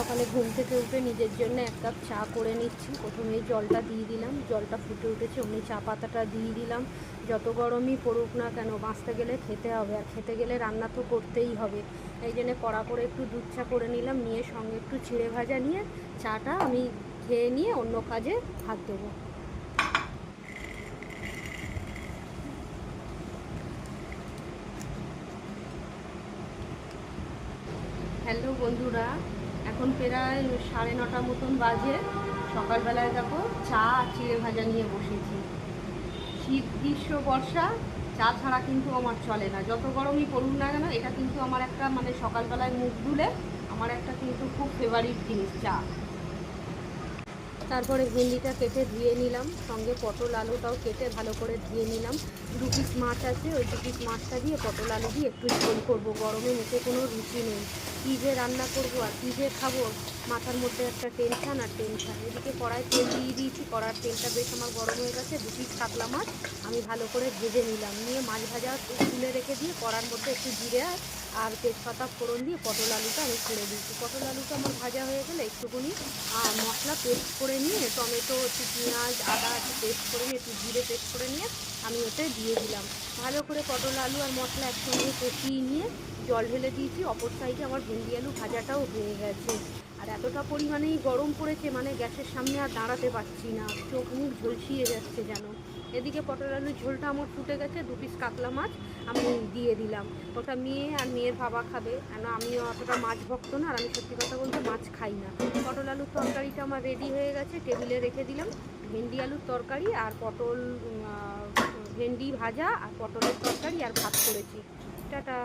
সকালে ঘুম থেকে উঠে নিজের জন্য এক কাপ চা করে নিচ্ছি। প্রথমে জলটা দিয়ে দিলাম, জলটা ফুটে উঠেছে, অমনি চা পাতাটা দিয়ে দিলাম। যত গরমই পড়ুক না কেন, বাঁচতে গেলে খেতে হবে, আর খেতে গেলে রান্না তো করতেই হবে। এই জন্যে কড়া করে একটু দুধ চা করে নিলাম, নিয়ে সঙ্গে একটু চিড়ে ভাজা নিয়ে চাটা আমি খেয়ে নিয়ে অন্য কাজে হাত দেবো। হ্যালো বন্ধুরা, এখন প্রায় 9:30 মতন বাজে। সকালবেলায় দেখো চা আর চিড়ে ভাজা নিয়ে বসেছি। শীত গ্রীষ্ম বর্ষা চা ছাড়া কিন্তু আমার চলে না, যত গরমই পড়ুক না কেন। এটা কিন্তু আমার একটা সকালবেলায় মুখ ধুলে আমার একটা কিন্তু খুব ফেভারিট জিনিস চা। তারপরে ভেন্ডিটা কেটে ধুয়ে নিলাম, সঙ্গে পটল আলুটাও কেটে ভালো করে ধুয়ে নিলাম। 2 পিস মাছ আছে, ওই 2 পিস মাছটা দিয়ে পটল আলু দিয়ে একটু ঝোল করবো। গরমে মুখে কোনো রুচি নেই, কী যে রান্না করবো আর কী যে খাবো, মাথার মধ্যে একটা টেনশান আর টেনশান। এদিকে কড়াই তেল দিয়ে দিয়েছি, কড়ার তেলটা বেশ আমার গরম হয়ে গেছে। 2 পিস কাতলা মাছ আমি ভালো করে ভেজে নিলাম, নিয়ে মাছ ভাজা তুলে রেখে দিয়ে কড়ার মধ্যে একটু জিরে আর তেজপাতা ফোড়ন দিয়ে পটল আলুটা আমি ছেড়ে দিয়েছি। পটল আলুটা আমার ভাজা হয়ে গেলে একটুখানি মশলা পেস্ট করে নিয়ে, টমেটো, একটু পেঁয়াজ, আদা একটু পেস্ট করে নিয়ে, একটু জিরে পেস্ট করে নিয়ে আমি ওতে দিয়ে দিলাম। ভালো করে পটল আলু আর মশলা একসঙ্গে কষিয়ে নিয়ে জল ঢেলে দিয়েছি। অপর সাইডে আমার ভেন্ডি আলু ভাজাটাও হয়ে গেছে। আর এতটা পরিমাণেই গরম পড়েছে, গ্যাসের সামনে আর দাঁড়াতে পারছি না, চোখ মুখ ঝলসিয়ে যাচ্ছে যেন। এদিকে পটল আলুর ঝোলটা আমার ফুটে গেছে, 2 পিস কাতলা মাছ আমি দিয়ে দিলাম। ওটা মেয়ে আর মেয়ের বাবা খাবে, কেন আমিও অতটা মাছ ভক্ত না, আর আমি সত্যি কথা বলতে মাছ খাই না। পটল আলুর তরকারিটা আমার রেডি হয়ে গেছে, টেবিলে রেখে দিলাম। ভেন্ডি আলুর তরকারি আর পটল, ভেন্ডি ভাজা আর পটলের তরকারি আর ভাত করেছি। টাটা।